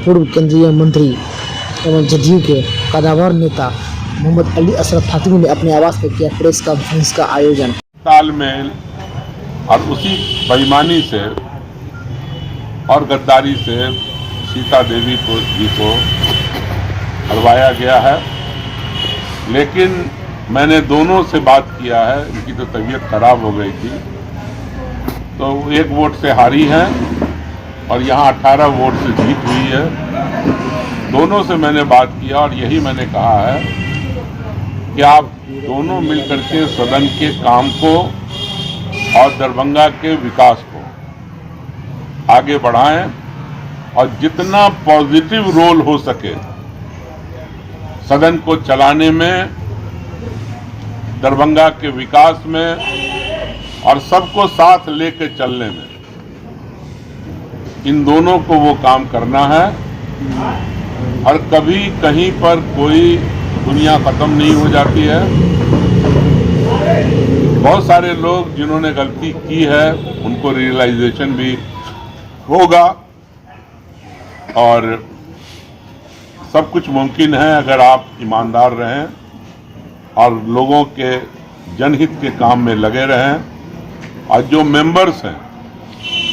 पूर्व केंद्रीय मंत्री एवं जदयू के कदावर नेता मोहम्मद अली अशरफ फातिमी ने अपने आवास पर किया प्रेस कॉन्फ्रेंस का आयोजन। तालमेल और उसी बेईमानी से और गद्दारी से सीता देवी जी को हरवाया गया है। लेकिन मैंने दोनों से बात किया है, इनकी तो तबीयत खराब हो गई थी, तो 1 वोट से हारी है और यहाँ 18 वोट से जीत हुई है। दोनों से मैंने बात किया और यही मैंने कहा है कि आप दोनों मिलकर के सदन के काम को और दरभंगा के विकास को आगे बढ़ाएं और जितना पॉजिटिव रोल हो सके सदन को चलाने में, दरभंगा के विकास में और सबको साथ लेके चलने में, इन दोनों को वो काम करना है। और कभी कहीं पर कोई दुनिया खत्म नहीं हो जाती है। बहुत सारे लोग जिन्होंने गलती की है उनको रियलाइजेशन भी होगा और सब कुछ मुमकिन है अगर आप ईमानदार रहें और लोगों के जनहित के काम में लगे रहें और जो मेंबर्स हैं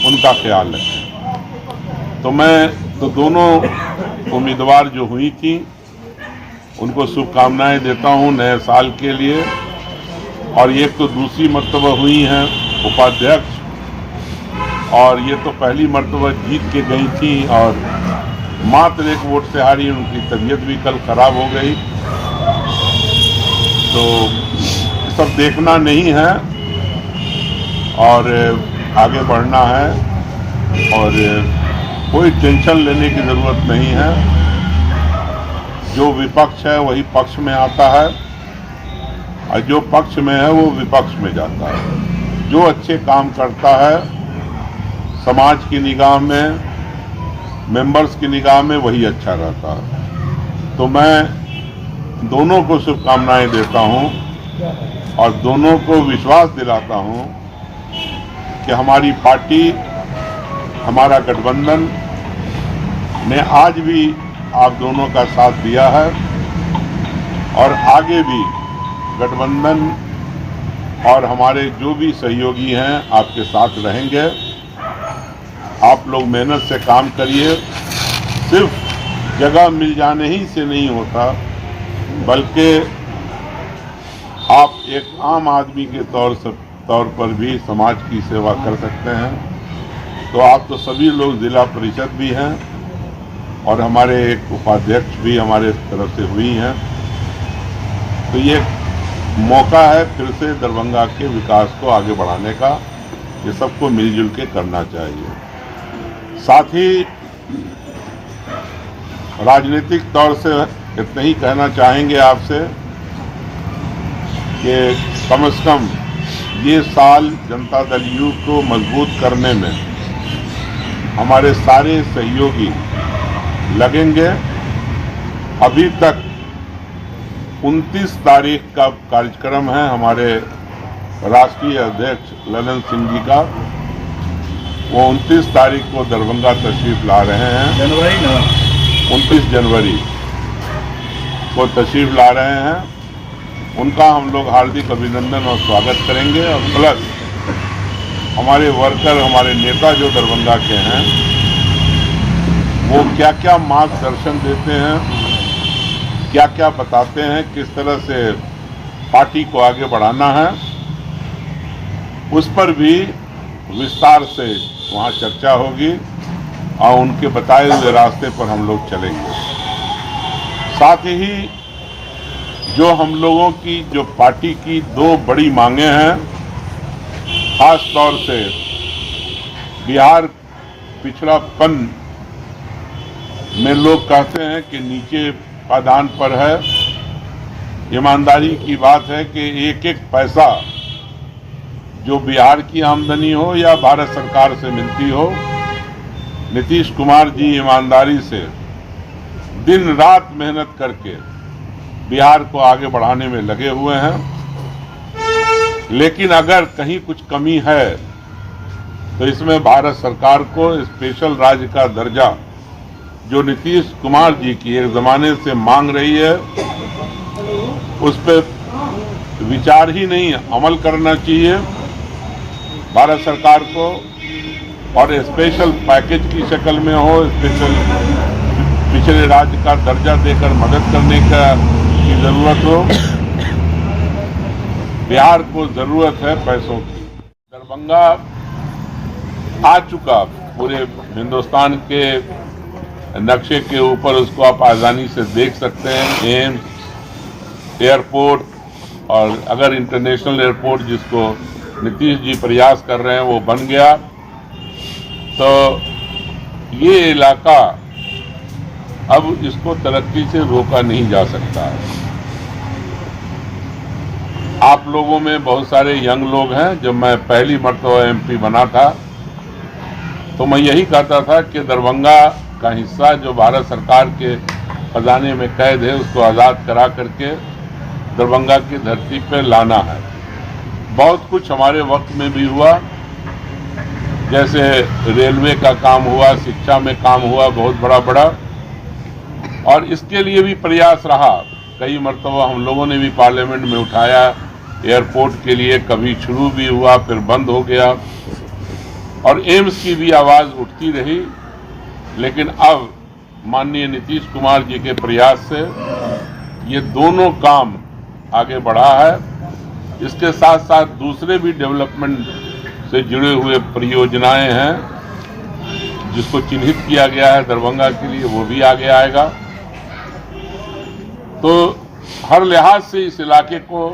उनका ख्याल रखें। तो मैं तो दोनों उम्मीदवार जो हुई थी उनको शुभकामनाएं देता हूं नए साल के लिए। और ये तो दूसरी मर्तबा हुई हैं उपाध्यक्ष, और ये तो पहली मर्तबा जीत के गई थी और मात्र 1 वोट से हारी। उनकी तबीयत भी कल खराब हो गई। तो सब देखना नहीं है और आगे बढ़ना है और कोई टेंशन लेने की ज़रूरत नहीं है। जो विपक्ष है वही पक्ष में आता है और जो पक्ष में है वो विपक्ष में जाता है। जो अच्छे काम करता है समाज की निगाह में, मेंबर्स की निगाह में, वही अच्छा रहता है। तो मैं दोनों को शुभकामनाएं देता हूं और दोनों को विश्वास दिलाता हूं कि हमारी पार्टी, हमारा गठबंधन ने आज भी आप दोनों का साथ दिया है और आगे भी गठबंधन और हमारे जो भी सहयोगी हैं आपके साथ रहेंगे। आप लोग मेहनत से काम करिए। सिर्फ जगह मिल जाने ही से नहीं होता, बल्कि आप एक आम आदमी के तौर पर भी समाज की सेवा कर सकते हैं। तो आप तो सभी लोग जिला परिषद भी हैं और हमारे एक उपाध्यक्ष भी हमारे तरफ से हुई हैं। तो ये मौका है फिर से दरभंगा के विकास को आगे बढ़ाने का। ये सबको मिलजुल के करना चाहिए। साथ ही राजनीतिक तौर से इतना ही कहना चाहेंगे आपसे कि कम से कम ये साल जनता दल यू को मजबूत करने में हमारे सारे सहयोगी लगेंगे। अभी तक 29 तारीख का कार्यक्रम है हमारे राष्ट्रीय अध्यक्ष ललन सिंह जी का। वो 29 तारीख को दरभंगा तशरीफ ला रहे हैं। 29 जनवरी को तशरीफ ला रहे हैं। उनका हम लोग हार्दिक अभिनंदन और स्वागत करेंगे। और प्लस हमारे वर्कर, हमारे नेता जो दरभंगा के हैं, वो क्या क्या मार्गदर्शन देते हैं, क्या क्या बताते हैं, किस तरह से पार्टी को आगे बढ़ाना है, उस पर भी विस्तार से वहाँ चर्चा होगी और उनके बताए हुए रास्ते पर हम लोग चलेंगे। साथ ही जो हम लोगों की, जो पार्टी की 2 बड़ी मांगे हैं, खास तौर से बिहार पिछड़ापन में लोग कहते हैं कि नीचे पायदान पर है। ईमानदारी की बात है कि एक एक पैसा जो बिहार की आमदनी हो या भारत सरकार से मिलती हो, नीतीश कुमार जी ईमानदारी से दिन रात मेहनत करके बिहार को आगे बढ़ाने में लगे हुए हैं। लेकिन अगर कहीं कुछ कमी है तो इसमें भारत सरकार को स्पेशल राज्य का दर्जा जो नीतीश कुमार जी की एक जमाने से मांग रही है, उस पर विचार ही नहीं, अमल करना चाहिए भारत सरकार को, और स्पेशल पैकेज की शक्ल में हो, स्पेशल पिछड़े राज्य का दर्जा देकर मदद करने की जरूरत हो। बिहार को जरूरत है पैसों की। दरभंगा आ चुका पूरे हिंदुस्तान के नक्शे के ऊपर, उसको आप आसानी से देख सकते हैं। एम्स, एयरपोर्ट, और अगर इंटरनेशनल एयरपोर्ट जिसको नीतीश जी प्रयास कर रहे हैं वो बन गया, तो ये इलाका अब इसको तरक्की से रोका नहीं जा सकता है। आप लोगों में बहुत सारे यंग लोग हैं। जब मैं पहली मर्तबा एमपी बना था तो मैं यही कहता था कि दरभंगा का हिस्सा जो भारत सरकार के खजाने में कैद है, उसको आज़ाद करा करके दरभंगा की धरती पर लाना है। बहुत कुछ हमारे वक्त में भी हुआ, जैसे रेलवे का काम हुआ, शिक्षा में काम हुआ बहुत बड़ा, और इसके लिए भी प्रयास रहा। कई मर्तबा हम लोगों ने भी पार्लियामेंट में उठाया एयरपोर्ट के लिए, कभी शुरू भी हुआ फिर बंद हो गया, और एम्स की भी आवाज़ उठती रही। लेकिन अब माननीय नीतीश कुमार जी के प्रयास से ये दोनों काम आगे बढ़ा है। इसके साथ साथ दूसरे भी डेवलपमेंट से जुड़े हुए परियोजनाएं हैं जिसको चिन्हित किया गया है दरभंगा के लिए, वो भी आगे आएगा। तो हर लिहाज से इस इलाके को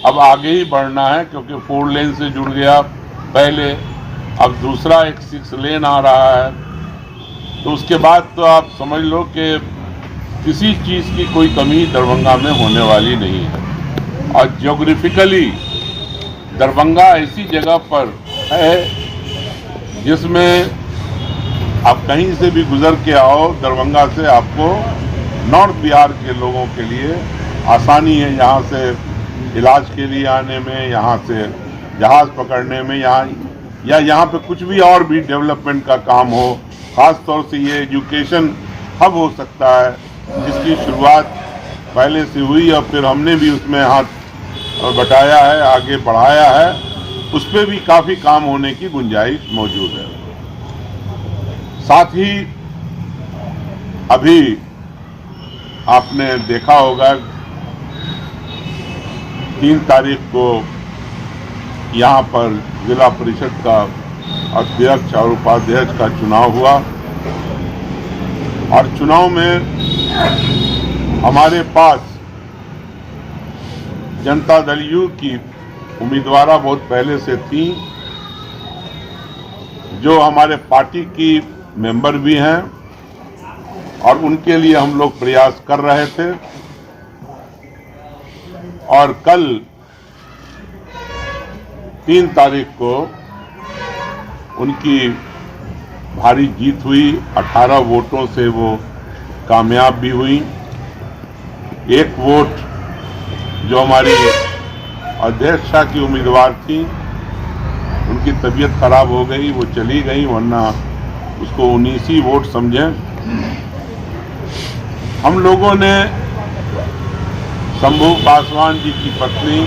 अब आगे ही बढ़ना है, क्योंकि 4 लेन से जुड़ गया पहले, अब दूसरा एक 6 लेन आ रहा है। तो उसके बाद तो आप समझ लो कि किसी चीज़ की कोई कमी दरभंगा में होने वाली नहीं है। और ज्योग्राफिकली दरभंगा ऐसी जगह पर है जिसमें आप कहीं से भी गुजर के आओ, दरभंगा से आपको नॉर्थ बिहार के लोगों के लिए आसानी है यहाँ से इलाज के लिए आने में, यहाँ से जहाज़ पकड़ने में, यहाँ पे कुछ भी और भी डेवलपमेंट का काम हो। ख़ास तौर से ये एजुकेशन हब हो सकता है, जिसकी शुरुआत पहले से हुई और फिर हमने भी उसमें हाथ बटाया है, आगे बढ़ाया है। उस पर भी काफ़ी काम होने की गुंजाइश मौजूद है। साथ ही अभी आपने देखा होगा 3 तारीख को यहाँ पर जिला परिषद का अध्यक्ष और उपाध्यक्ष का चुनाव हुआ, और चुनाव में हमारे पास जनता दल यू की उम्मीदवार बहुत पहले से थी, जो हमारे पार्टी की मेंबर भी हैं, और उनके लिए हम लोग प्रयास कर रहे थे। और कल 3 तारीख को उनकी भारी जीत हुई, 18 वोटों से वो कामयाब भी हुई। 1 वोट जो हमारी अध्यक्षा की उम्मीदवार थी, उनकी तबीयत खराब हो गई, वो चली गई, वरना उसको 19 ही वोट समझें। हम लोगों ने शंभू पासवान जी की पत्नी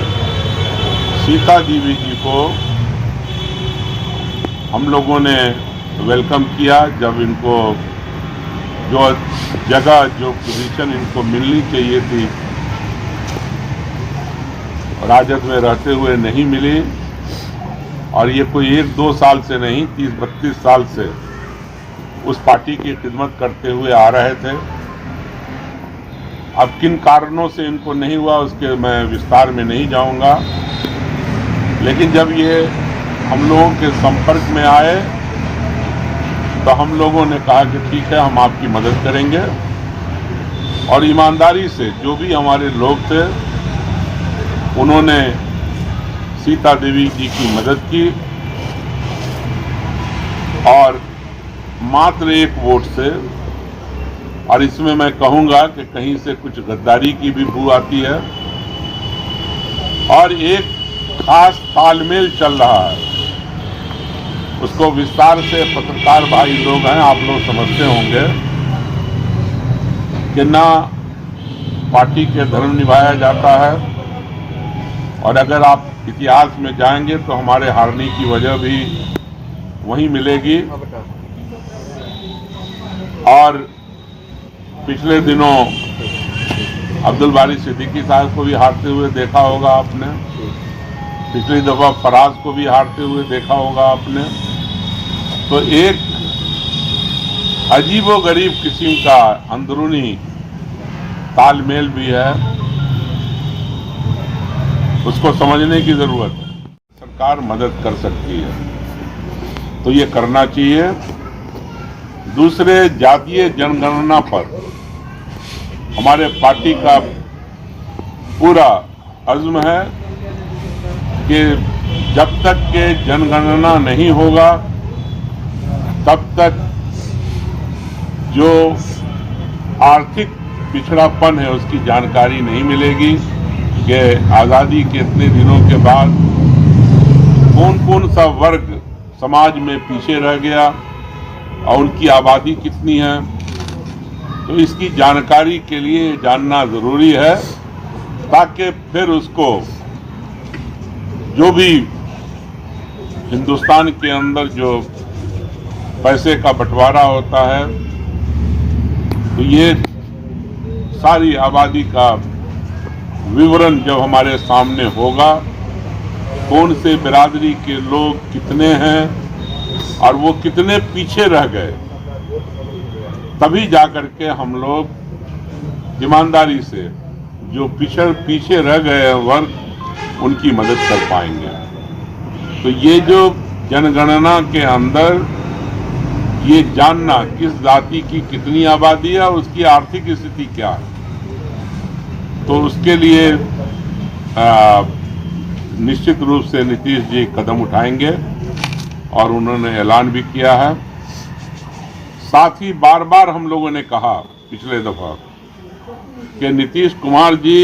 सीता देवी जी को हम लोगों ने वेलकम किया, जब इनको जो जगह, जो पोजीशन इनको मिलनी चाहिए थी राजद में रहते हुए नहीं मिली। और ये कोई 1-2 साल से नहीं, 30-32 साल से उस पार्टी की खिदमत करते हुए आ रहे थे। अब किन कारणों से इनको नहीं हुआ उसके मैं विस्तार में नहीं जाऊंगा, लेकिन जब ये हम लोगों के संपर्क में आए तो हम लोगों ने कहा कि ठीक है, हम आपकी मदद करेंगे। और ईमानदारी से जो भी हमारे लोग थे उन्होंने सीता देवी जी की मदद की, और मात्र 1 वोट से। और इसमें मैं कहूँगा कि कहीं से कुछ गद्दारी की भी बू आती है, और एक खास तालमेल चल रहा है, उसको विस्तार से पत्रकार भाई लोग हैं, आप लोग समझते होंगे कि ना पार्टी के धर्म निभाया जाता है, और अगर आप इतिहास में जाएंगे तो हमारे हारने की वजह भी वहीं मिलेगी। और पिछले दिनों अब्दुल बारी सिद्दीकी साहब को भी हारते हुए देखा होगा आपने, पिछली दफा फराज को भी हारते हुए देखा होगा आपने। तो एक अजीबोगरीब किस्म का अंदरूनी तालमेल भी है, उसको समझने की जरूरत है। सरकार मदद कर सकती है तो ये करना चाहिए। दूसरे, जातीय जनगणना पर हमारे पार्टी का पूरा अज़्म है कि जब तक के जनगणना नहीं होगा तब तक जो आर्थिक पिछड़ापन है उसकी जानकारी नहीं मिलेगी कि आज़ादी के इतने दिनों के बाद कौन कौन सा वर्ग समाज में पीछे रह गया और उनकी आबादी कितनी है। तो इसकी जानकारी के लिए जानना ज़रूरी है, ताकि फिर उसको जो भी हिंदुस्तान के अंदर जो पैसे का बंटवारा होता है, तो ये सारी आबादी का विवरण जब हमारे सामने होगा, कौन से बिरादरी के लोग कितने हैं और वो कितने पीछे रह गए, तभी जाकर के हम लोग ईमानदारी से जो पीछे रह गए वर्ग उनकी मदद कर पाएंगे। तो ये जो जनगणना के अंदर ये जानना किस जाति की कितनी आबादी है और उसकी आर्थिक स्थिति क्या है, तो उसके लिए निश्चित रूप से नीतीश जी कदम उठाएंगे और उन्होंने ऐलान भी किया है। साथ ही बार बार हम लोगों ने कहा पिछले दफा कि नीतीश कुमार जी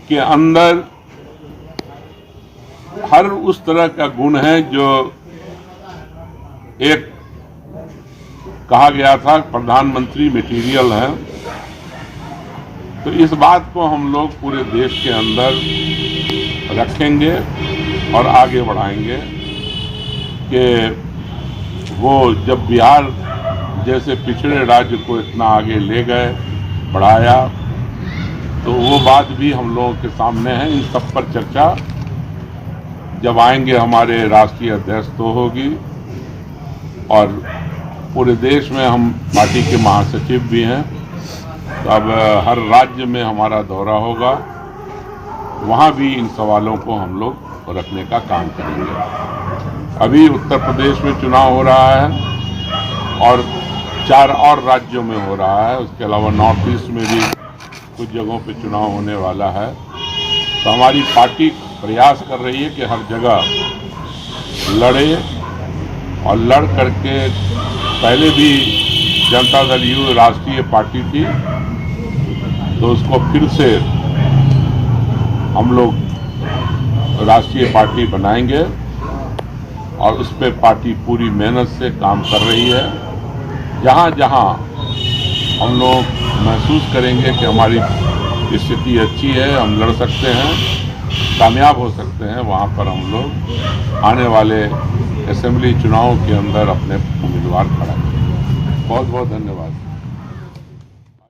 के अंदर हर उस तरह का गुण है जो एक कहा गया था प्रधानमंत्री मटेरियल है। तो इस बात को हम लोग पूरे देश के अंदर रखेंगे और आगे बढ़ाएंगे कि वो जब बिहार जैसे पिछड़े राज्य को इतना आगे ले गए, बढ़ाया, तो वो बात भी हम लोगों के सामने है। इन सब पर चर्चा जब आएंगे हमारे राष्ट्रीय अध्यक्ष तो होगी, और पूरे देश में हम पार्टी के महासचिव भी हैं, तो अब हर राज्य में हमारा दौरा होगा, वहाँ भी इन सवालों को हम लोग रखने का काम करेंगे। अभी उत्तर प्रदेश में चुनाव हो रहा है और 4 और राज्यों में हो रहा है, उसके अलावा नॉर्थ ईस्ट में भी कुछ जगहों पे चुनाव होने वाला है। तो हमारी पार्टी प्रयास कर रही है कि हर जगह लड़े, और लड़ करके पहले भी जनता दल यू राष्ट्रीय पार्टी थी, तो उसको फिर से हम लोग राष्ट्रीय पार्टी बनाएंगे और उस पर पार्टी पूरी मेहनत से काम कर रही है। जहाँ जहाँ हम लोग महसूस करेंगे कि हमारी स्थिति अच्छी है, हम लड़ सकते हैं, कामयाब हो सकते हैं, वहाँ पर हम लोग आने वाले असेंबली चुनाव के अंदर अपने उम्मीदवार खड़ा करेंगे। बहुत बहुत धन्यवाद।